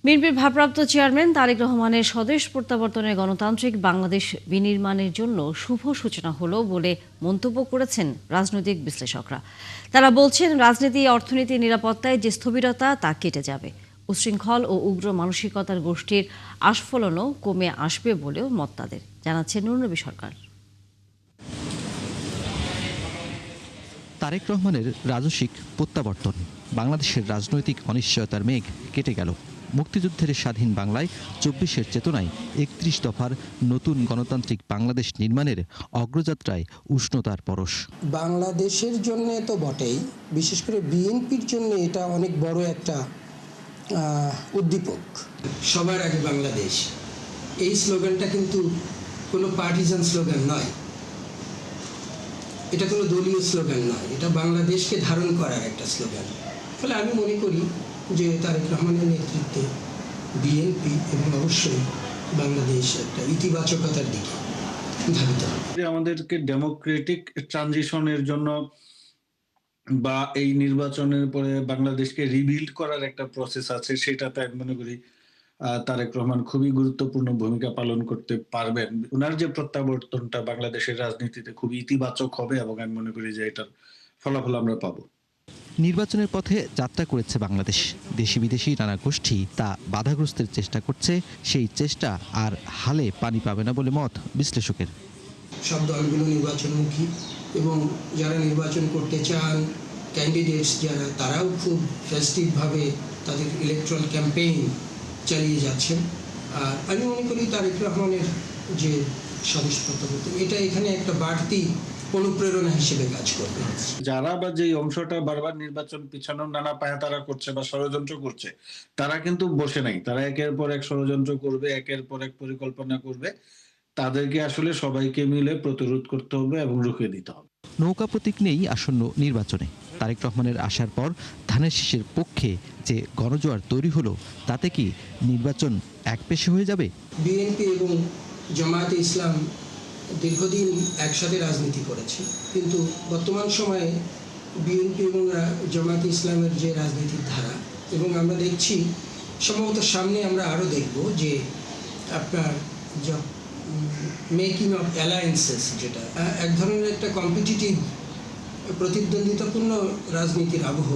বিএনপির ভারপ্রাপ্ত চেয়ারম্যান তারেক রহমানের স্বদেশ প্রত্যাবর্তনে গণতান্ত্রিক বাংলাদেশ বিনির্মাণের জন্য শুভ সূচনা হলো বলে মন্তব্য করেছেন রাজনৈতিক বিশ্লেষকরা। তারা বলছেন, রাজনীতি, অর্থনীতি, নিরাপত্তায় যে স্থবিরতা তা কেটে যাবে। উচ্ছৃঙ্খল ও উগ্র মানসিকতার গোষ্ঠীর আস্ফলনও কমে আসবে বলেও মত তাদের, জানাচ্ছেন নুরনবী সরকার। তারেক রহমানের রাজস্বিক প্রত্যাবর্তন, বাংলাদেশের রাজনৈতিক অনিশ্চয়তার মেঘ কেটে গেল। মুক্তিযুদ্ধের স্বাধীন বাংলায় ২৪-এর চেতনায় ৩১ দফার নতুন গণতান্ত্রিক বাংলাদেশ নির্মাণের অগ্রযাত্রায় উষ্ণতার পরশ। বাংলাদেশের জন্য তো বটেই, বিশেষ করে বিএনপির জন্য এটা অনেক বড় একটা উদ্দীপক। সবার আগে বাংলাদেশ, এই স্লোগানটা কিন্তু কোনো পার্টিজান স্লোগান নয়, এটা কোনো দলীয় স্লোগান নয়, এটা বাংলাদেশকে ধারণ করার একটা স্লোগান। ফলে আমি মনে করি যে তারেক রহমানের নেতৃত্বে বিএনপি এবং অবশ্যই বাংলাদেশ একটা ইতিবাচকতার দিকে ধাবিত হবে। আমাদেরকে ডেমোক্রেটিক ট্রানজিশনের জন্য বা এই নির্বাচনের পরে বাংলাদেশকে রিবিল্ড করার একটা প্রসেস আছে, সেটাতে আমি মনে করি তারেক রহমান খুবই গুরুত্বপূর্ণ ভূমিকা পালন করতে পারবেন। ওনার যে প্রত্যাবর্তনটা বাংলাদেশের রাজনীতিতে খুবই ইতিবাচক হবে এবং আমি মনে করি যে এটার ফলাফল আমরা পাবো। নির্বাচনের পথে যাত্রা করেছে বাংলাদেশ। দেশি বিদেশি নানা গোষ্ঠী তা বাধাগ্রস্তের চেষ্টা করছে। সেই চেষ্টা আর হালে পানি পাবে না বলে মত বিশ্লেষকের। সব দলগুলো নির্বাচনমুখী এবং যারা নির্বাচন করতে চান, ক্যান্ডিডেটস যারা, তারাও খুব ফেস্টিভভাবে তাদের ইলেকট্রাল ক্যাম্পেইন চালিয়ে যাচ্ছেন। আর আমি মনে করি তারেক রহমানের যে স্বদেশ প্রত্যাবর্তন, এটা এখানে একটা বাড়তি অনুপ্রেরণা হিসেবে কাজ করবে। যারা বা যে অংশটা বারবার নির্বাচন পিছানোর নানা পায়তারা করছে বা ষড়যন্ত্র করছে, তারা কিন্তু বসে নাই। তারা একের পর এক ষড়যন্ত্র করবে, একের পর এক পরিকল্পনা করবে। তাদেরকে আসলে সবাইকে মিলে প্রতিরোধ করতে হবে এবং রুখে দিতে হবে। নৌকা প্রতীক নেই আসন্ন নির্বাচনে। তারেক রহমানের আসার পর ধানের শীষের পক্ষে যে গণজোয়ার তৈরি হলো, তাতে কি নির্বাচন একপেশে হয়ে যাবে? বিএনপি এবং জামায়াতে ইসলাম দীর্ঘদিন একসাথে রাজনীতি করেছে, কিন্তু বর্তমান সময়ে বিএনপি এবং জামায়াতে ইসলামের যে রাজনীতির ধারা, এবং আমরা দেখছি সম্ভবত সামনে আমরা আরও দেখব যে আপনার মেকিং অফ অ্যালায়েন্সেস, যেটা এক ধরনের একটা কম্পিটিটিভ প্রতিদ্বন্দ্বিতাপূর্ণ রাজনীতির আবহ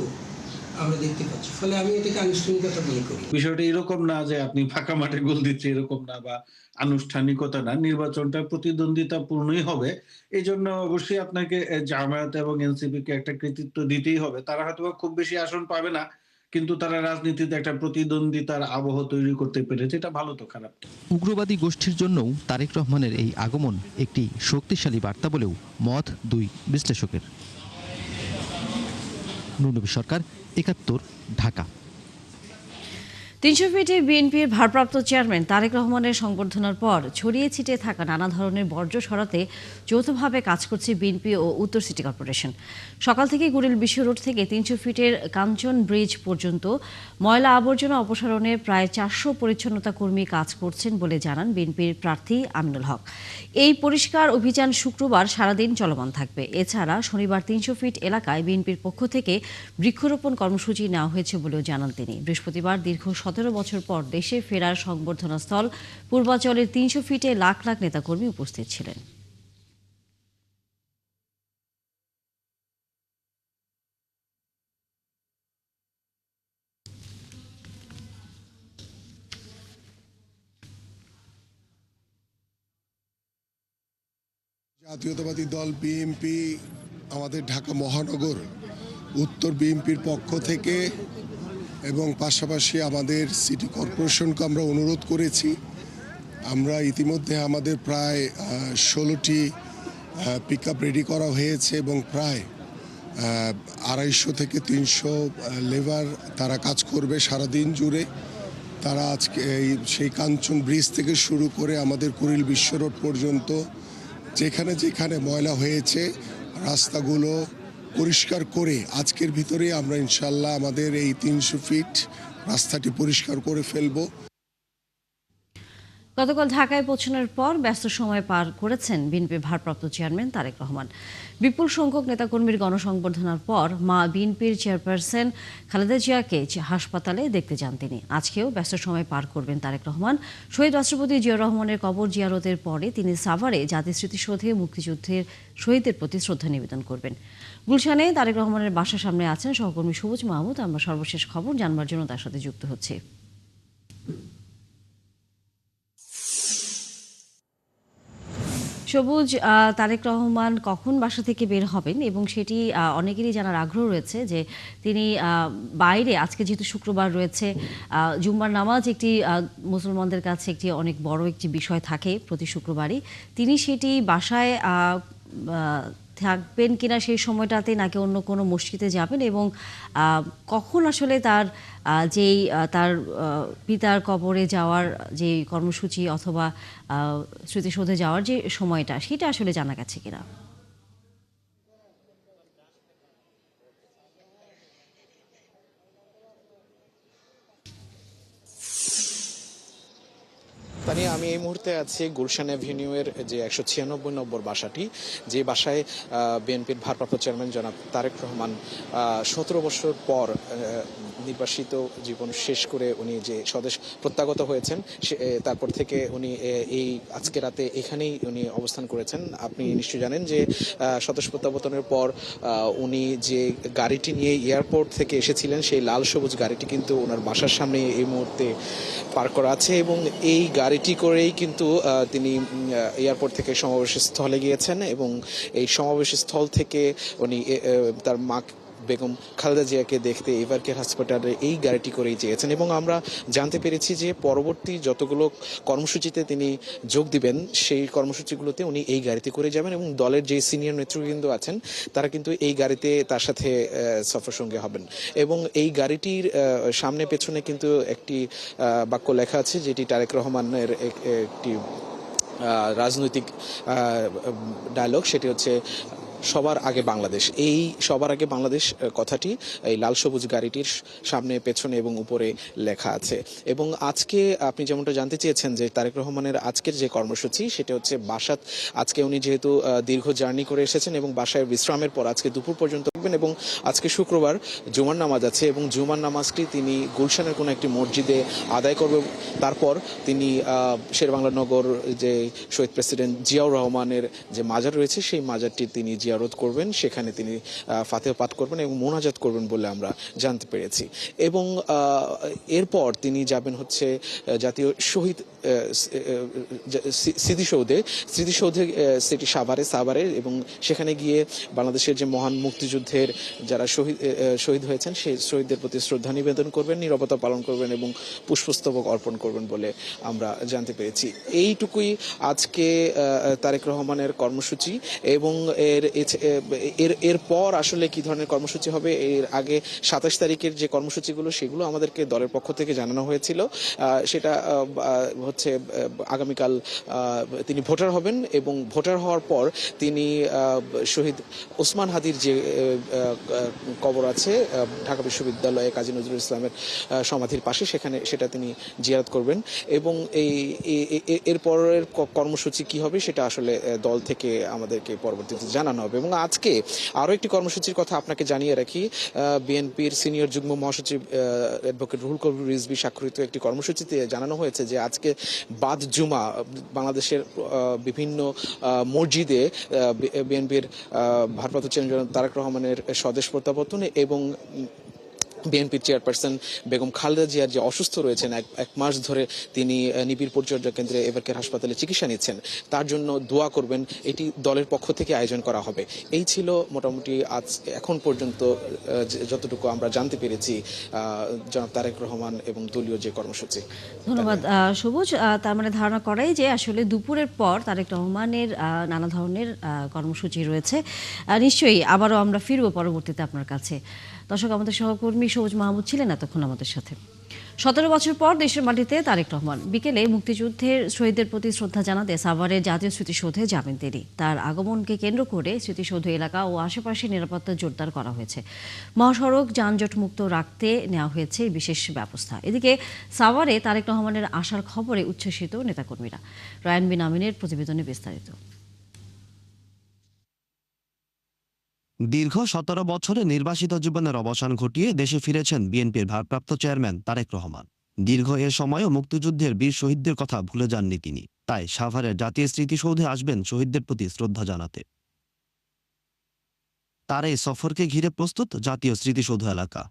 আমরা দেখতে পাচ্ছি। ফলে আমি এটাকে আনুষ্ঠানিকতা মনে করি। বিষয়টা এরকম না যে আপনি ফাঁকা মাঠে গোল দিচ্ছে, এরকম না, বা আনুষ্ঠানিকতা না। নির্বাচনটা প্রতিদ্বন্দ্বিতাপূর্ণই হবে। এই জন্য অবশ্যই আপনাকে জামায়াত এবং এনসিপিকে একটা কৃতিত্ব দিতেই হবে। তারা হয়তো খুব বেশি আসন পাবে না, কিন্তু তারা রাজনীতিতে একটা প্রতিদ্বন্দ্বিতার আবহ তৈরি করতে পেরেছে। এটা ভালো তো খারাপ তো। উগ্রবাদী গোষ্ঠীর জন্যও তারেক রহমানের এই আগমন একটি শক্তিশালী বার্তা বলেও মত দুই বিশ্লেষকের। নুরনবী সরকার, ৭১, ঢাকা। ৩০০ ফিটে বিএনপির ভারপ্রাপ্ত চেয়ারম্যান তারেক রহমানের সংবর্ধনার পর ছড়িয়ে ছিটিয়ে থাকা নানা ধরনের বর্জ্য সরাতে যৌথভাবে কাজ করছে বিএনপি ও উত্তর সিটি কর্পোরেশন। সকাল থেকে গুরিল বিশ্ব রোড থেকে ৩০০ ফিটের কাঞ্চন ব্রিজ পর্যন্ত ময়লা আবর্জনা অপসারণে প্রায় ৪০০ পরিচ্ছন্নতা কর্মী কাজ করছেন বলে জানান বিএনপির প্রার্থী আমিনুল হক। এই পরিষ্কার অভিযান শুক্রবার সারাদিন চলমান থাকবে। এছাড়া শনিবার ৩০০ ফিট এলাকায় বিএনপির পক্ষ থেকে বৃক্ষরোপণ কর্মসূচি নেওয়া হয়েছে বলেও জানান তিনি। বৃহস্পতিবার দীর্ঘ ১৭ বছর পর দেশে ফেরার সংবর্ধনা স্থল পূর্বাঞ্চলের ৩০০ ফিটে লাখ লাখ নেতাকর্মী উপস্থিত ছিলেন। জাতীয়তাবাদী দল বিএনপি আমাদের ঢাকা মহানগর উত্তর বিএনপির পক্ষ থেকে এবং পাশাপাশি আমাদের সিটি কর্পোরেশনকে আমরা অনুরোধ করেছি, আমরা ইতিমধ্যে আমাদের প্রায় ১৬টি পিকআপ রেডি করা হয়েছে এবং প্রায় ২৫০ থেকে ৩০০ লেবার তারা কাজ করবে সারাদিন জুড়ে। তারা আজকে সেই কাঞ্চন ব্রিজ থেকে শুরু করে আমাদের কুড়িল বিশ্ব রোড পর্যন্ত যেখানে যেখানে ময়লা হয়েছে রাস্তাগুলো পরিষ্কার করে আজকের ভিতরে আমরা ইনশাল্লাহ আমাদের এই ৩০০ ফিট রাস্তাটি পরিষ্কার করে ফেলব। গতকাল ঢাকায় পৌঁছানোর পর ব্যস্ত সময় পার করেছেন বিএনপির ভারপ্রাপ্ত চেয়ারম্যান তারেক রহমান। বিপুল সংখ্যক নেতাকর্মীর গণসংবর্ধনার পর মা বিএনপির চেয়ারপারসন খালেদা জিয়াকে হাসপাতালে দেখতে যান তিনি। আজকেও ব্যস্ত সময় পার করবেন তারেক রহমান। শহীদ রাষ্ট্রপতি জিয়াউর রহমানের কবর জিয়ারতের পরে তিনি সাভারে জাতীয় স্মৃতিসৌধে মুক্তিযুদ্ধের শহীদদের প্রতি শ্রদ্ধা নিবেদন করবেন। গুলশানে তারেক রহমানের বাসার সামনে আছেন সহকর্মী সবুজ মাহমুদ। আমরা সর্বশেষ খবর জানবার জন্য তার সাথে যুক্ত হচ্ছি। সবুজ, তারেক রহমান কখন বাসা থেকে বের হবেন এবং সেটি অনেকেরই জানার আগ্রহ রয়েছে যে তিনি বাইরে, আজকে যেহেতু শুক্রবার রয়েছে, জুম্মার নামাজ একটি মুসলমানদের কাছে একটি অনেক বড় একটি বিষয় থাকে প্রতি শুক্রবারই, তিনি সেটি বাসায় থাকবেন কিনা সেই সময়টাতে, নাকি অন্য কোনো মসজিদে যাবেন, এবং কখন আসলে তার তার পিতার কবরে যাওয়ার যে কর্মসূচি অথবা স্মৃতিসৌধে যাওয়ার যে সময়টা, সেটা আসলে জানা গেছে কিনা? তানিয়া, আমি এই মুহূর্তে আছি গুলশান অ্যাভিনিউয়ের যে 196 নম্বর বাসাটি, যে বাসায় বিএনপির ভারপ্রাপ্ত চেয়ারম্যান জনাব তারেক রহমান 17 বছর পর নির্বাসিত জীবন শেষ করে উনি যে স্বদেশ প্রত্যাগত হয়েছেন, তারপর থেকে উনি এই আজকে রাতে এখানেই উনি অবস্থান করেছেন। আপনি নিশ্চয়ই জানেন যে স্বদেশ প্রত্যাবর্তনের পর উনি যে গাড়িটি নিয়ে এয়ারপোর্ট থেকে এসেছিলেন, সেই লাল সবুজ গাড়িটি কিন্তু ওনার বাসার সামনে এই মুহূর্তে পার্ক করা আছে, এবং এই গাড়িটি করেই কিন্তু তিনি এয়ারপোর্ট থেকে সমাবেশ স্থলে গিয়েছেন, এবং এই সমাবেশ স্থল থেকে উনি তার মা বেগম খালেদা জিয়াকে দেখতে এভারকেয়ার হাসপাতালে এই গাড়িটি করেই চেয়েছেন। এবং আমরা জানতে পেরেছি যে পরবর্তী যতগুলো কর্মসূচিতে তিনি যোগ দিবেন, সেই কর্মসূচিগুলোতে উনি এই গাড়িতে করে যাবেন, এবং দলের যে সিনিয়র নেতৃবৃন্দ আছেন তারা কিন্তু এই গাড়িতে তার সাথে সফর সঙ্গী হবেন। এবং এই গাড়িটির সামনে পেছনে কিন্তু একটি বাক্য লেখা আছে, যেটি তারেক রহমানের একটি রাজনৈতিক ডায়লগ, সেটি হচ্ছে সবার আগে বাংলাদেশ। এই সবার আগে বাংলাদেশ কথাটি এই লাল সবুজ গাড়িটির সামনে, পেছনে এবং উপরে লেখা আছে। এবং আজকে আপনি যেমনটা জানতে চেয়েছেন যে তারেক রহমানের আজকের যে কর্মসূচি, সেটা হচ্ছে বাসাত। আজকে উনি যেহেতু দীর্ঘ জার্নি করে এসেছেন এবং বাসায় বিশ্রামের পর আজকে দুপুর পর্যন্ত থাকবেন, এবং আজকে শুক্রবার জুমার নামাজ আছে, এবং জুমার নামাজটি তিনি গুলশানের কোনো একটি মসজিদে আদায় করবেন। তারপর তিনি শেরেবাংলা নগর যে শহীদ প্রেসিডেন্ট জিয়াউর রহমানের যে মাজার রয়েছে, সেই মাজারটি তিনি জিয়ারত করবেন, সেখানে তিনি ফাতিহা পাঠ করবেন এবং মোনাজাত করবেন বলে আমরা জানতে পেরেছি। এবং এরপর তিনি যাবেন হচ্ছে জাতীয় শহীদ স্মৃতিসৌধে সেটি সাভারে, এবং সেখানে গিয়ে বাংলাদেশের যে মহান মুক্তিযুদ্ধের যারা শহীদ হয়েছেন, সেই শহীদদের প্রতি শ্রদ্ধা নিবেদন করবেন, নীরবতা পালন করবেন এবং পুষ্পস্তবক অর্পণ করবেন বলে আমরা জানতে পেরেছি। এইটুকুই আজকে তারেক রহমানের কর্মসূচি। এবং এর পর আসলে কি ধরনের কর্মসূচি হবে, এর আগে 27 তারিখের যে কর্মসূচিগুলো, সেগুলো আমাদেরকে দলের পক্ষ থেকে জানানো হয়েছিল। সেটা হচ্ছে আগামীকাল তিনি ভোটার হবেন, এবং ভোটার হওয়ার পর তিনি শহীদ ওসমান হাদির যে কবর আছে ঢাকা বিশ্ববিদ্যালয়ে কাজী নজরুল ইসলামের সমাধির পাশে, সেটা তিনি জিয়ারত করবেন। এবং এর পরের কর্মসূচি কি হবে সেটা আসলে দল থেকে আমাদেরকে পরবর্তীতে জানানো হবে। এবং আজকে আরও একটি কর্মসূচির কথা আপনাকে জানিয়ে রাখি, বিএনপির সিনিয়র যুগ্ম মহাসচিব অ্যাডভোকেট রুহুল কবির রিজভী স্বাক্ষরিত একটি কর্মসূচিতে জানানো হয়েছে যে আজকে বাদ জুমা বাংলাদেশের বিভিন্ন মসজিদে বিএনপির ভারপ্রাপ্ত চেয়ারম্যান তারেক রহমানের স্বদেশ প্রত্যাবর্তনে এবং বিএনপির চেয়ারপারসন বেগম খালেদা জিয়ার যে অসুস্থ রয়েছেন, এক মাস ধরে তিনি নিবিড় পরিচর্যা কেন্দ্রে এভারকেয়ার হাসপাতালে চিকিৎসা নিচ্ছেন, তার জন্য দোয়া করবেন, এটি দলের পক্ষ থেকে আয়োজন করা হবে। এই ছিল মোটামুটি আজ এখন পর্যন্ত যতটুকু আমরা জানতে পেরেছি জনাব তারেক রহমান এবং দলীয় যে কর্মসূচি। ধন্যবাদ সবুজ। তার মানে ধারণা করাই যে আসলে দুপুরের পর তারেক রহমানের নানা ধরনের কর্মসূচি রয়েছে। নিশ্চয়ই আবারও আমরা ফিরবো পরবর্তীতে আপনার কাছে। দর্শক, আমাদের সহকর্মী সবুজ মাহমুদ ছিলেন এতক্ষণ আমাদের সাথে। 17 বছর পর দেশের মাটিতে তারেক রহমান। বিকেলে মুক্তিযুদ্ধের শহীদদের প্রতি শ্রদ্ধা জানাতে সাভারের জাতীয় স্মৃতিসৌধে যাবেন তিনি। তার আগমনকে কেন্দ্র করে স্মৃতিসৌধ এলাকা ও আশেপাশে নিরাপত্তা জোরদার করা হয়েছে। মহাসড়ক যানজট মুক্ত রাখতে নেওয়া হয়েছে বিশেষ ব্যবস্থা। এদিকে সাভারে তারেক রহমানের আসার খবরে উচ্ছ্বসিত নেতাকর্মীরা। রায়ান বিন আমিনের প্রতিবেদনে বিস্তারিত। দীর্ঘ 17 বছরে নির্বাসিত জীবনের অবসান ঘটিয়ে দেশে ফিরেছেন বিএনপির ভারপ্রাপ্ত চেয়ারম্যান তারেক রহমান। দীর্ঘ এ সময়ও মুক্তিযুদ্ধের বীর শহীদদের কথা ভুলে যাননি তিনি। তাই সাভারের জাতীয় স্মৃতিসৌধে আসবেন শহীদদের প্রতি শ্রদ্ধা জানাতে। তার এই সফরকে ঘিরে প্রস্তুত জাতীয় স্মৃতিসৌধ এলাকা।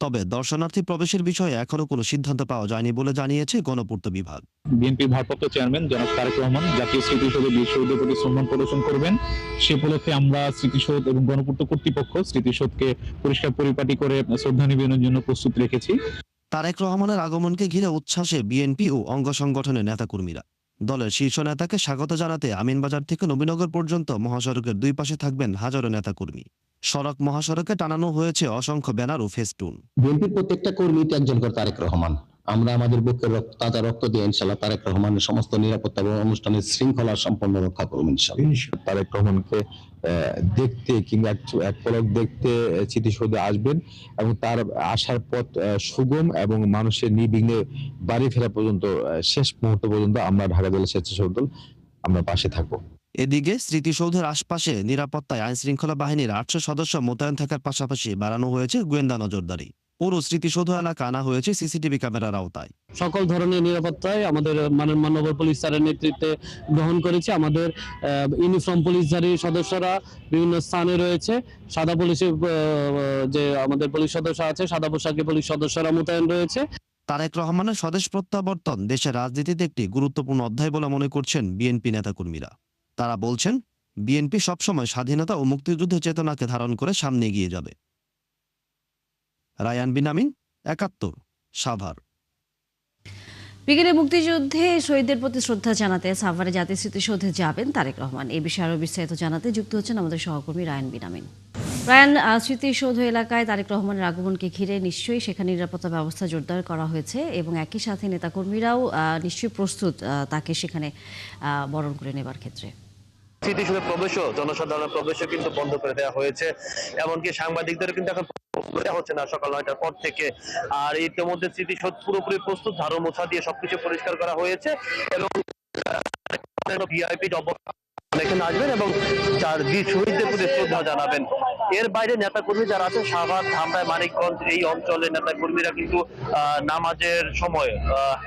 তবে দর্শনার্থী প্রবেশের বিষয়ে এখনো কোনো সিদ্ধান্ত পাওয়া যায়নি বলে জানিয়েছে গণপূর্ত বিভাগ। বিএনপির ভারপ্রাপ্ত চেয়ারম্যান জনাব তারেক রহমান জাতীয় স্মৃতিসৌধে বীর শহীদদের প্রতি সম্মান প্রদর্শন করবেন। সে উপলক্ষে আমরা স্মৃতিসৌধ এবং গণপূর্ত কর্তৃপক্ষ স্মৃতিসৌধকে পরিষ্কার পরিপাটি করে শ্রদ্ধা নিবেদনের জন্য প্রস্তুত রেখেছি। তারেক রহমানের আগমনকে ঘিরে উচ্ছ্বাসে বিএনপি ও অঙ্গ সংগঠনের নেতাকর্মীরা। দলের শীর্ষ নেতাকে স্বাগত জানাতে আমিনবাজার থেকে নবীনগর পর্যন্ত মহাসড়কের দুই পাশে থাকবেন হাজারো নেতাকর্মী। সড়ক মহাসড়কে টানানো হয়েছে অসংখ্য ব্যানার ও ফেস্টুন। বিএনপির প্রত্যেকটা কর্মী একজন করে তারেক রহমান। আমরা আমাদের বুকের তাজা রক্ত দিয়ে ইনশাআল্লাহ তারেক রহমানের সমস্ত নিরাপত্তা এবং অনুষ্ঠানের শৃঙ্খলা সম্পন্ন রক্ষা করব ইনশাআল্লাহ। তারেক রহমানকে দেখতে কিংবা এক পলক দেখতে স্মৃতিসৌধে আসবেন এবং তার আসার পথ সুগম এবং মানুষের নির্বিঘ্নে বাড়ি ফেরা পর্যন্ত শেষ মুহূর্ত পর্যন্ত আমরা ঢাকা জেলা স্বেচ্ছাসেবক দল আমরা পাশে থাকবো। এদিকে স্মৃতিসৌধের আশপাশে নিরাপত্তায় আইন শৃঙ্খলা বাহিনীর 800 সদস্য মোতায়েন থাকার পাশাপাশি বাড়ানো হয়েছে গোয়েন্দা নজরদারি। পুরো স্মৃতিসৌধ এলাকা আনা হয়েছে সিসিটিভি ক্যামেরার আওতায়। সকল ধরনের নিরাপত্তায় আমাদের মাননীয় পুলিশ স্যারের নেতৃত্বে গ্রহণ করেছে। আমাদের ইউনিফর্ম পুলিশধারী সদস্যরা বিভিন্ন স্থানে রয়েছে। সাদা পুলিশের যে আমাদের পুলিশ সদস্য আছে, সাদা পোশাকে পুলিশ সদস্যরা মোতায়েন রয়েছে। তারেক রহমানের স্বদেশ প্রত্যাবর্তন দেশের রাজনীতিতে একটি গুরুত্বপূর্ণ অধ্যায় বলে মনে করছেন বিএনপি নেতাকর্মীরা। তারা বলছেন, বিএনপি সবসময় স্বাধীনতা ও মুক্তিযুদ্ধের চেতনাকে ধারণ করে সামনে এগিয়ে যাবে। রায়ান বিন আমিন, 71, সাভার। বিকেলে মুক্তিযুদ্ধে শহীদদের প্রতি শ্রদ্ধা জানাতে সাভারে জাতীয় স্মৃতিসৌধে যাবেন তারেক রহমান। এই বিষয়ে আরও বিস্তারিত জানাতে যুক্ত হচ্ছেন আমাদের সহকর্মী রায়ান বিন আমিন। রায়ান, স্মৃতিসৌধ এলাকায় তারেক রহমানের আগমনকে ঘিরে নিশ্চয়ই সেখানে নিরাপত্তা ব্যবস্থা জোরদার করা হয়েছে এবং একই সাথে নেতাকর্মীরাও নিশ্চয়ই প্রস্তুত তাকে সেখানে বরণ করে নেবার ক্ষেত্রে। স্মৃতিসৌধে প্রবেশও, জনসাধারণের প্রবেশও কিন্তু বন্ধ করে দেওয়া হয়েছে। এমনকি সাংবাদিকদের কিন্তু এখন দেওয়া হচ্ছে না সকাল 9টার পর থেকে। আর ইতিমধ্যে স্মৃতিসৌধ পুরোপুরি প্রস্তুত, ঝাড়ু মোছা দিয়ে সবকিছু পরিষ্কার করা হয়েছে এবং ভিআইপি এখানে আসবেন এবং শহীদদের প্রতি শ্রদ্ধা জানাবেন। এর বাইরে নেতাকর্মী যারা আছে সাভার, ধামরাই, মানিকগঞ্জ এই অঞ্চলের নেতাকর্মীরা কিন্তু নামাজের সময়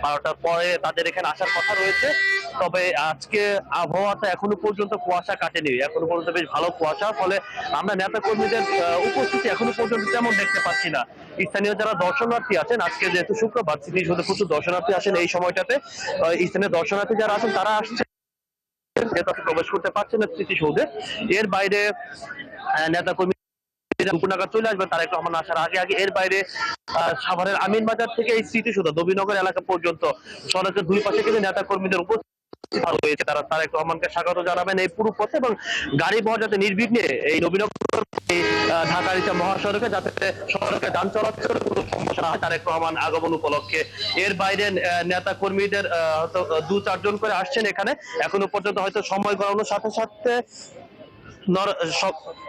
12টার পরে তাদের এখানে আসার কথা রয়েছে। তবে আজকে আবহাওয়াটা এখনো পর্যন্ত কুয়াশা কাটেনি, এখনো পর্যন্ত বেশ ভালো কুয়াশা, ফলে আমরা নেতাকর্মীদের উপস্থিতি এখনো পর্যন্ত তেমন দেখতে পাচ্ছি না। স্থানীয় যারা দর্শনার্থী আছেন, আজকে যেহেতু শুক্রবার, স্মৃতিসৌধে প্রচুর দর্শনার্থী আসেন এই সময়টাতে। স্থানীয় দর্শনার্থী যারা আছেন তারা আসছে, প্রবেশ করতে পারছেন না স্মৃতিসৌধে। এর বাইরে নেতাকর্মী নাগাদ চলে আসবে তারেক রহমান আসার আগে আগে। এর বাইরে সাভারের আমিনবাজার থেকে এই স্মৃতিসৌধ নবীনগর এলাকা পর্যন্ত সড়কের দুই পাশে কিন্তু নেতাকর্মীদের উপস্থিত হয়েছে। তারা তারেক রহমানকে স্বাগত জানাবেন এই পুরো পথে এবং গাড়ি বহর যাতে নির্বিঘ্নে এই নবীনগর ঢাকার মহাসড়কে যাতে সড়কে যান চলাচল কোনো সমস্যা না হয় তারেক রহমান আগমন উপলক্ষে। এর বাইরে নেতা কর্মীদের হয়তো 2-4 জন করে আসছেন এখানে। এখনো পর্যন্ত হয়তো সময় গড়ানোর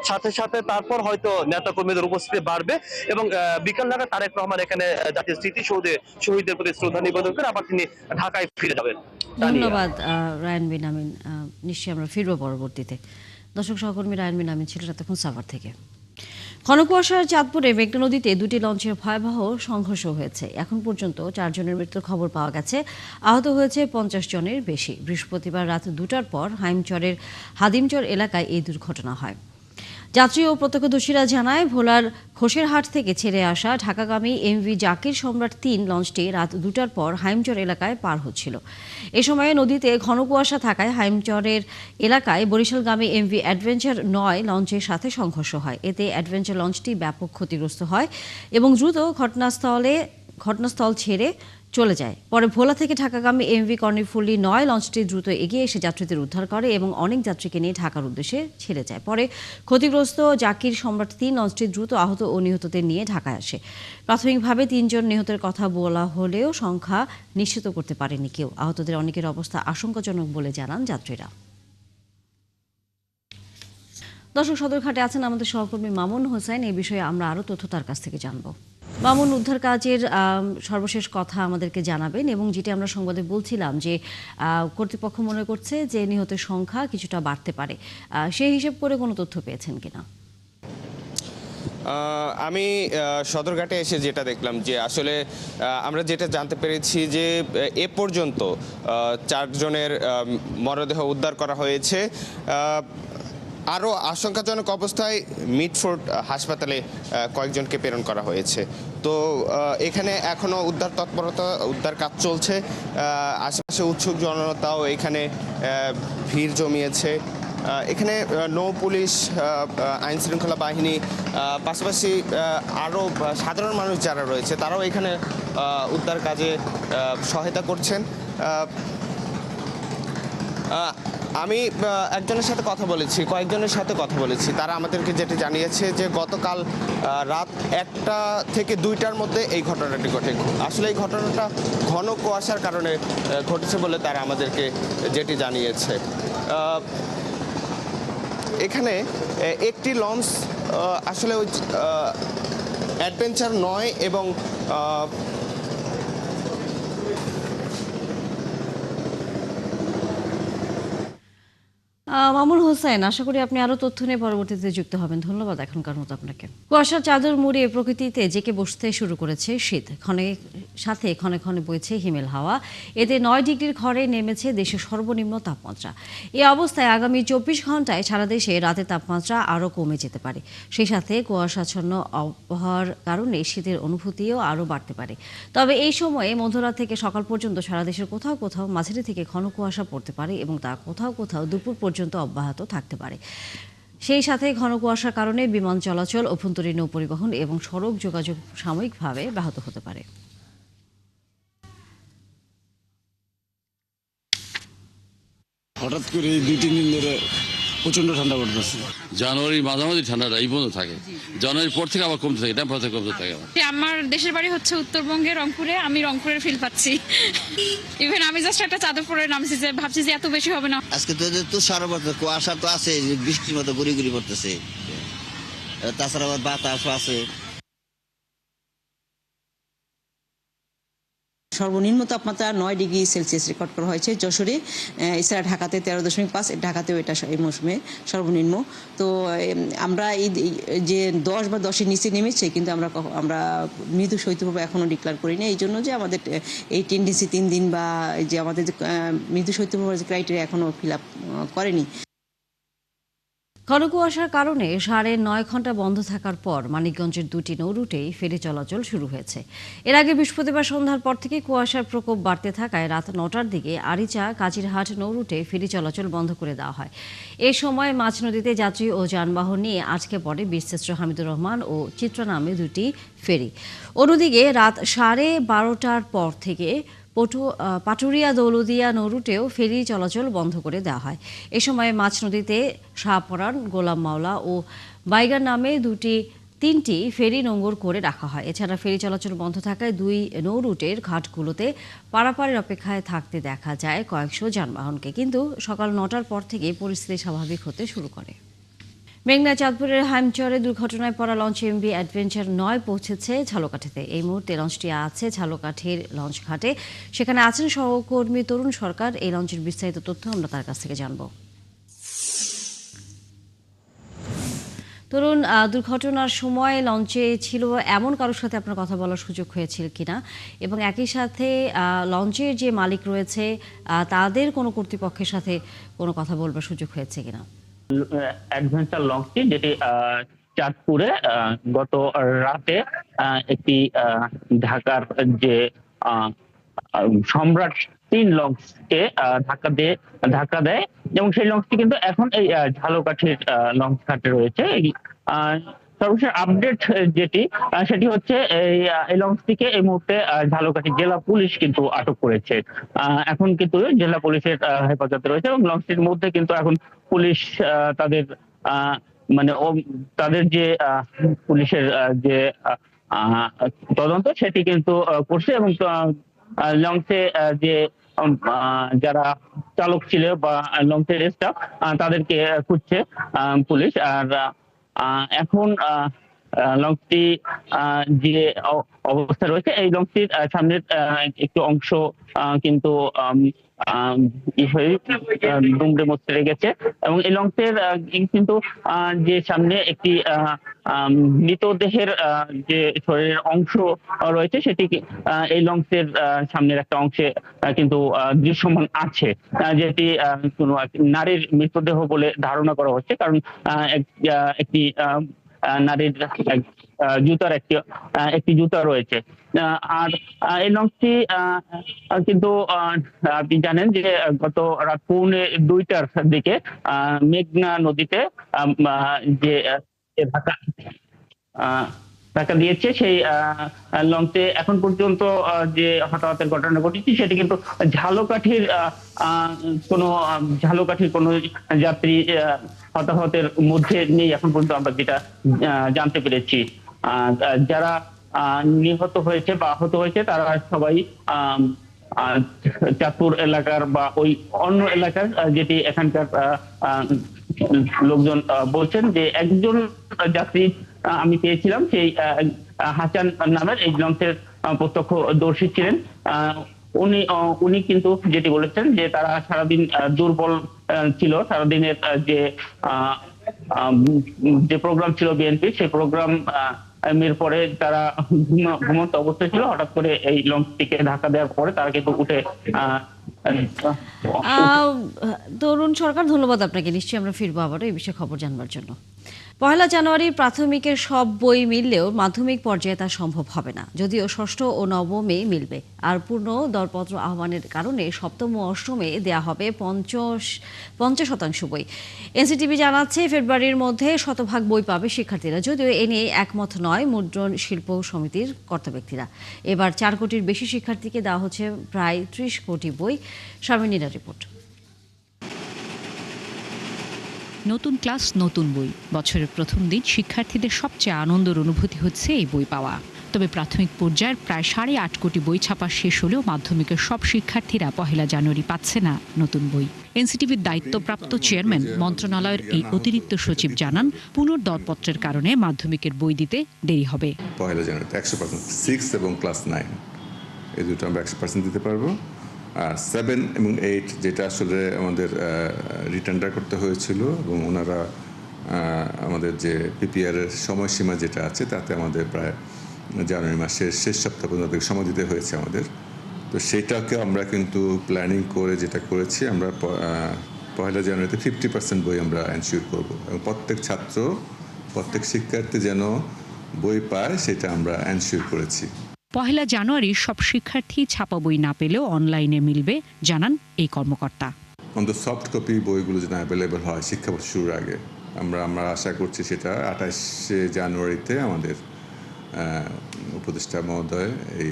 সাথে সাথে তারপর হয়তো নেতা কর্মীদের উপস্থিতি বাড়বে এবং বিকাল নাগাদ তারেক রহমান এখানে জাতীয় স্মৃতিসৌধে শহীদদের প্রতি শ্রদ্ধা নিবেদন করে আবার তিনি ঢাকায় ফিরে যাবেন। ধন্যবাদ রায়ান বিন আমিন। নিশ্চয়ই আমরা ফিরবো পরবর্তীতে। দর্শক, সহকর্মী রায়ান বিন আমিন ছিলেন এতক্ষণ সাভার থেকে। ঘন কুয়াশার চাঁদপুরে মেঘনা নদীতে 2টি লঞ্চের ভয়াবহ সংঘর্ষ হয়েছে। এখন পর্যন্ত 4 জনের মৃত্যুর খবর পাওয়া গেছে, আহত হয়েছে 50 জনের বেশি। বৃহস্পতিবার রাত 2টার পর হাইমচরের হাদিমচর এলাকায় এই দুর্ঘটনা হয়। যাত্রী ও প্রত্যক্ষদর্শীরা জানায়, ভোলার ঘোষেরহাট থেকে ছেড়ে আসা ঢাকাগামী এমভি জাকির সম্রাট 3 লঞ্চটি রাত 2টার পর হাইমচর এলাকায় পার হচ্ছিল। এ সময়ে নদীতে ঘন কুয়াশা থাকায় হাইমচরের এলাকায় বরিশালগামী এমভি অ্যাডভেঞ্চার 9 লঞ্চের সাথে সংঘর্ষ হয়। এতে অ্যাডভেঞ্চার লঞ্চটি ব্যাপক ক্ষতিগ্রস্ত হয় এবং দ্রুত ঘটনাস্থল ছেড়ে চলে যায়। পরে ভোলা থেকে ঢাকাগামী এমভি কর্ণফুলী 9 লঞ্চটি দ্রুত এগিয়ে এসে যাত্রীদের উদ্ধার করে এবং অনেক যাত্রীকে নিয়ে ঢাকার উদ্দেশ্যে ছেড়ে যায়। পরে ক্ষতিগ্রস্ত জাকির সম্রাট 3 লঞ্চটি দ্রুত আহত ও নিহতদের নিয়ে ঢাকায় আসে। প্রাথমিকভাবে 3 জন নিহতের কথা বলা হলেও সংখ্যা নিশ্চিত করতে পারেনি কেউ। আহতদের অনেকের অবস্থা আশঙ্কাজনক বলে জানান যাত্রীরা। দর্শক, সদরঘাটে আছেন আমাদের সহকর্মী মামুন হোসেন। এই বিষয়ে আমরা আরো তথ্য তার কাছ থেকে জানবো। মামুন, উদ্ধার কাজের সর্বশেষ কথা আমাদেরকে জানাবেন, এবং যেটি আমরা সংবাদে বলছিলাম যে কর্তৃপক্ষ মনে করছে যে নিহতের সংখ্যা কিছুটা বাড়তে পারে, সেই হিসেব করে কোনো তথ্য পেয়েছেন কিনা? আমি সদরঘাটে এসে যেটা দেখলাম যে আসলে আমরা যেটা জানতে পেরেছি যে এ পর্যন্ত 4 জনের মরদেহ উদ্ধার করা হয়েছে। আরও আশঙ্কাজনক অবস্থায় মিটফোর্ড হাসপাতালে কয়েকজনকে প্রেরণ করা হয়েছে। তো এখানে এখনও উদ্ধার কাজ চলছে। আশেপাশে উৎসুক জনতাও এখানে ভিড় জমিয়েছে। এখানে নৌ পুলিশ, আইন শৃঙ্খলা বাহিনী, পাশাপাশি আরও সাধারণ মানুষ যারা রয়েছে তারাও এখানে উদ্ধার কাজে সহায়তা করছেন। আমি কয়েকজনের সাথে কথা বলেছি। তারা আমাদেরকে যেটি জানিয়েছে যে গতকাল রাত 1টা থেকে 2টার মধ্যে এই ঘটনাটি ঘটে। আসলে এই ঘটনাটা ঘন কুয়াশার কারণে ঘটেছে বলে তারা আমাদেরকে যেটি জানিয়েছে। এখানে একটি লঞ্চ আসলে ওই অ্যাডভেঞ্চার 9 এবং মামুন হোসেন, আশা করি আপনি আরো তথ্য নিয়ে পরবর্তীতে যুক্ত হবেন। ধন্যবাদ এখনকার মতো আপনাকে। কুয়াশার চাদর মুড়িয়ে প্রকৃতিতে জেকে বসতে শুরু করেছে শীত। ক্ষণে ক্ষণে বইছে হিমেল হাওয়া। এতে 9 ডিগ্রির ঘরে নেমেছে দেশের সর্বনিম্ন তাপমাত্রা। এই অবস্থায় আগামী 24 ঘন্টায় সারা দেশে রাতের তাপমাত্রা আরও কমে যেতে পারে। সেই সাথে কুয়াশাচ্ছন্ন আবহাওয়ার কারণে শীতের অনুভূতিও আরও বাড়তে পারে। তবে এই সময়ে মধ্যরাত থেকে সকাল পর্যন্ত সারা দেশের কোথাও কোথাও মাঝারি থেকে ঘন কুয়াশা পড়তে পারে এবং তা কোথাও কোথাও দুপুর পর্যন্ত অব্যাহত থাকতে পারে। সেই সাথে ঘন কুয়াশার কারণে বিমান চলাচল, অভ্যন্তরীণ নৌ পরিবহন এবং সড়ক যোগাযোগ সাময়িকভাবে ব্যাহত হতে পারে। হঠাৎ করে 2-3 দিন ধরে প্রচন্ড ঠান্ডা পড়তেছে। জানুয়ারির মাঝামাঝি ঠান্ডাটা এই পর্যন্ত থাকে, জানুয়ারির পর থেকে আবার কমতে থাকে, টেম্পারেচার কমতে থাকে। আমার দেশের বাড়ি হচ্ছে উত্তরবঙ্গে, রংপুরে। আমি রংপুরের ফিল পাচ্ছি। ইভেন আমি জাস্ট একটা চাদর পরে নামছি, যে ভাবছি যে এত বেশি হবে না। আজকে তো সারাবর্ত কুয়াশা তো আছে, বৃষ্টির মতো গুড়ি গুড়ি পড়তেছে, তাছাড়া আবার বাতাসও আছে। সর্বনিম্ন তাপমাত্রা 9 ডিগ্রি সেলসিয়াস রেকর্ড করা হয়েছে যশোরে। এছাড়া ঢাকাতে 13.5, ঢাকাতেও এটা এই মৌসুমে সর্বনিম্ন। তো আমরা এই যে 10 বা 10-এর নিচে নেমেছে, কিন্তু আমরা মৃদু শৈত্যপ্রবাহ এখনও ডিক্লেয়ার করিনি। এই জন্য যে আমাদের এই টেন্ডেন্সি 3 দিন বা যে আমাদের যে মৃদু শৈত্যপ্রবাহের যে ক্রাইটেরিয়া এখনও ফিল আপ করেনি। ঘন কুয়াশার কারণে 9.5 ঘন্টা বন্ধ থাকার পর মানিকগঞ্জের 2টি নৌ রুটেই ফেরি চলাচল শুরু হয়েছে। এর আগে বৃহস্পতিবার সন্ধ্যার পর থেকে কুয়াশার প্রকোপ বাড়তে থাকায় রাত 9টার দিকে আরিচা কাজিরহাট নৌ রুটে ফেরি চলাচল বন্ধ করে দেওয়া হয়। এ সময় মাঝ নদীতে যাত্রী ও যানবাহন নিয়ে আটকে পড়ে বীরশ্রেষ্ঠ হামিদুর রহমান ও চিত্রা নামে 2টি ফেরি। অন্যদিকে রাত 12:30টার পর থেকে পাটুরিয়া দৌলদিয়া নৌরুটেও ফেরি চলাচল বন্ধ করে দেওয়া হয়। এ সময় মাঝ নদীতে শাহপরান, গোলাম মাওলা ও বাইগার নামে 3টি ফেরি নোঙর করে রাখা হয়। এছাড়া ফেরি চলাচল বন্ধ থাকায় 2 নৌরুটের ঘাটগুলোতে পারাপারের অপেক্ষায় থাকতে দেখা যায় কয়েকশো যানবাহনকে। কিন্তু সকাল 9টার পর থেকে পরিস্থিতি স্বাভাবিক হতে শুরু করে। মেঘনা চাঁদপুরের হাইমচরে দুর্ঘটনায় পড়া লঞ্চ এমভি অ্যাডভেঞ্চার 9 পৌঁছেছে ঝালকাঠিতে। এই মুহূর্তে লঞ্চটি আছে ঝালকাঠির লঞ্চ ঘাটে। সেখানে আছেন সহকর্মী তরুণ সরকার। এই লঞ্চের বিস্তারিত তথ্য আমরা তার কাছ থেকে জানব। তরুণ, দুর্ঘটনার সময় লঞ্চে ছিল এমন কারোর সাথে আপনার কথা বলার সুযোগ হয়েছিল কিনা, এবং একই সাথে লঞ্চের যে মালিক রয়েছে তাদের কোনো কর্তৃপক্ষের সাথে কোনো কথা বলবার সুযোগ হয়েছে কিনা? অ্যাডভেঞ্চার লঞ্চটি যেটি চাঁদপুরে গত রাতে একটি ঢাকার যে সম্রাট 3 লঞ্চকে ধাক্কা দেয়, এবং সেই লঞ্চটি কিন্তু এখন এই ঝালকাঠির লঞ্চ ঘাটে রয়েছে। সর্বশেষ আপডেট যেটি সেটি হচ্ছে এই লঞ্চটিকে এই মুহূর্তে ঝালকাঠি জেলা পুলিশ কিন্তু আটক করেছে। এখন কিন্তু জেলা পুলিশের হেফাজতে রয়েছে এবং লঞ্চটির মধ্যে কিন্তু এখন পুলিশ তাদের মানে তাদের যে পুলিশের যে তদন্ত সেটি কিন্তু করছে এবং লঞ্চে যে যারা চালক ছিল বা লঞ্চের স্টাফ তাদেরকে খুঁজছে পুলিশ। আর এখন লঞ্চটি যে অবস্থা রয়েছে এই লঞ্চটির সামনের একটু অংশ কিন্তু দুমড়ে মুচড়ে গেছে এবং এই লঞ্চের কিন্তু যে সামনে একটি মৃতদেহের যে শরীরের অংশ রয়েছে সেটি এই লঞ্চের সামনের একটা অংশে কিন্তু দৃশ্যমান আছে, যেটি কোনো নারীর মৃতদেহ বলে ধারণা করা হচ্ছে। কারণ একটি নারীর জুতার একটি জুতা রয়েছে। আর এই লঞ্চটি কিন্তু আপনি জানেন যে গত রাত 1:45টার দিকে মেঘনা নদীতে যে ধাক্কা দিয়েছে সেই লঞ্চে এখন পর্যন্ত যে হতাহতের ঘটনা ঘটেছে সেটি কিন্তু ঝালকাঠির কোনো যাত্রী হতাহতের মধ্যে নেই এখন পর্যন্ত আমরা যেটা জানতে পেরেছি। যারা নিহত হয়েছে বা আহত হয়েছে তারা সবাই চাঁদপুর এলাকার বা ওই অন্য এলাকার, যেটি এখানকার লোকজন বলছেন যে একজন যাত্রী আমি পেয়েছিলাম, সেই হাসান নামের এই লঞ্চের প্রত্যক্ষদর্শী ছিলেন। উনি কিন্তু যেটি বলেছেন যে তারা সারাদিন দুর্বল ছিল, সারাদিনের যে প্রোগ্রাম ছিল বিএনপি সেই প্রোগ্রাম এর পরে তারা ঘুমন্ত অবস্থায় ছিল। হঠাৎ করে এই লঞ্চটিকে ধাক্কা দেওয়ার পরে তারা কিন্তু উঠে তরুণ সরকার, ধন্যবাদ আপনাকে। নিশ্চয়ই আমরা ফিরবো আবারও এই বিষয়ে খবর জানবার জন্য। 1 জানুয়ারি প্রাথমিকের সব বই মিললেও মাধ্যমিক পর্যায়ে তা সম্ভব হবে না, যদিও ষষ্ঠ ও নবমে মিলবে। আর পূর্ণ দরপত্র আহ্বানের কারণে সপ্তম ও অষ্টমে দেয়া হবে 50% বই। এনসিটিবি জানাচ্ছে ফেব্রুয়ারির মধ্যে শতভাগ বই পাবে শিক্ষার্থীরা, যদিও এ নিয়ে একমত নয় মুদ্রণ শিল্প সমিতির কর্তাব্যক্তিরা। এবার 4 কোটির বেশি শিক্ষার্থীকে দেওয়া হচ্ছে প্রায় 30 কোটি বই। শারমিনীরা রিপোর্ট। নতুন ক্লাস, নতুন বই। বছরের প্রথম দিন শিক্ষার্থীদের সবচেয়ে আনন্দের অনুভূতি হচ্ছে এই বই পাওয়া। তবে প্রাথমিক পর্যায়ের প্রায় 8.5 কোটি বই ছাপা শেষ হলেও মাধ্যমিকের সব শিক্ষার্থীরা 1 জানুয়ারি পাচ্ছে না নতুন বই। এনসিটিভির দায়িত্বপ্রাপ্ত চেয়ারম্যান মন্ত্রণালয়ের এই অতিরিক্ত সচিব জানান, পুনর্দরপত্রের কারণে মাধ্যমিকের বই দিতে দেরি হবে। 1 জানুয়ারিতে 100% 6 এবং ক্লাস 9 এই দুটো আমরা 100% দিতে পারবো। আর 7 এবং 8 যেটা আসলে আমাদের রিটেন্ডার করতে হয়েছিল এবং ওনারা আমাদের যে পিপিআর এর সময়সীমা যেটা আছে তাতে আমাদের প্রায় জানুয়ারি মাসের শেষ সপ্তাহ পর্যন্ত সময় দিতে হয়েছে আমাদের। তো সেটাকে আমরা কিন্তু প্ল্যানিং করে যেটা করেছি, আমরা 1 জানুয়ারিতে 50% বই আমরা এনশিওর করব এবং প্রত্যেক শিক্ষার্থী যেন বই পায় সেটা আমরা এনশিওর করেছি। 1 জানুয়ারি সব শিক্ষার্থী ছাপা বই না পেলেও অনলাইনে মিলবে, জানান এই কর্মকর্তা। অন্তত সফট কপি বইগুলো যেন অ্যাভেলেবল হয় শিক্ষাবর্ষ শুরুর আগে, আমরা আশা করছি সেটা 28 জানুয়ারিতে আমাদের উপদেষ্টা মহোদয় এই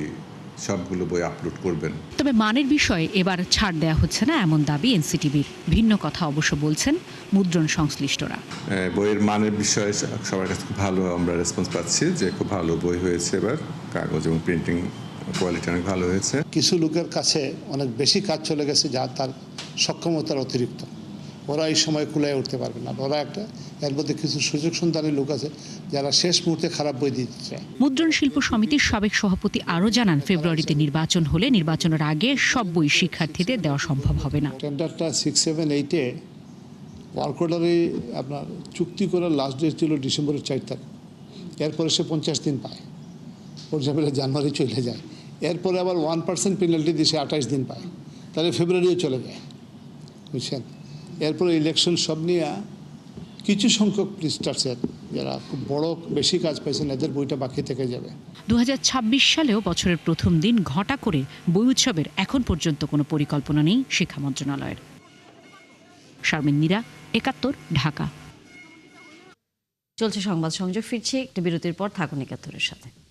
সবগুলো বই আপলোড করবেন। তবে মানের বিষয়ে এবার ছাড় দেওয়া হচ্ছে না এমন দাবি এনসিটিভির। ভিন্ন কথা অবশ্য বলছেন মুদ্রণ সংশ্লিষ্টরা। বইয়ের মানের বিষয়ে সবার কাছে খুব ভালো আমরা রেসপন্স পাচ্ছি যে খুব ভালো বই হয়েছে, এবার কাগজ এবং প্রিন্টিং কোয়ালিটি অনেক ভালো হয়েছে। কিছু লোকের কাছে অনেক বেশি কাজ চলে গেছে যা তার সক্ষমতার অতিরিক্ত, ওরা এই সময় কুলায় উঠতে পারবে না। ওরা এর মধ্যে কিছু সুযোগ সন্ধানী লোক আছে যারা শেষ মুহূর্তে খারাপ বই দিতে চায়। মুদ্রণ শিল্প সমিতির সাবেক সভাপতি আরও জানান, ফেব্রুয়ারিতে নির্বাচন হলে নির্বাচনের আগে সব বই শিক্ষার্থীদের দেওয়া সম্ভব হবে না। টেন্ডারটা 6, 7, 8-এ ওয়ার্ক অর্ডারে আপনার চুক্তি করার লাস্ট ডেট ছিল ডিসেম্বরের 4 তারিখ। এরপরে সে 50 দিন পায়, পর্যায়ে জানুয়ারি চলে যায়। এরপরে আবার 1% পেনাল্টি দিয়ে সে 28 দিন পায়, তাহলে ফেব্রুয়ারিও চলে যায়, বুঝছেন। এরপরে ইলেকশন সব নিয়ে কিছু সংখ্যক প্রিস্টার্সের যারা খুব বড় বেশি কাজ পাইছেন এদের বইটা বাকি থেকে যাবে। 2026 সালেও বছরের প্রথম দিন ঘটা করে বই উৎসবের এখন পর্যন্ত কোনো পরিকল্পনা নেই শিক্ষা মন্ত্রণালয়ের। শারমিন মীরা, 71, ঢাকা। চলছে সংবাদ সংযোগ, ফিরছি একটু বিরতির পর। থাকুন একাত্তরের সাথে।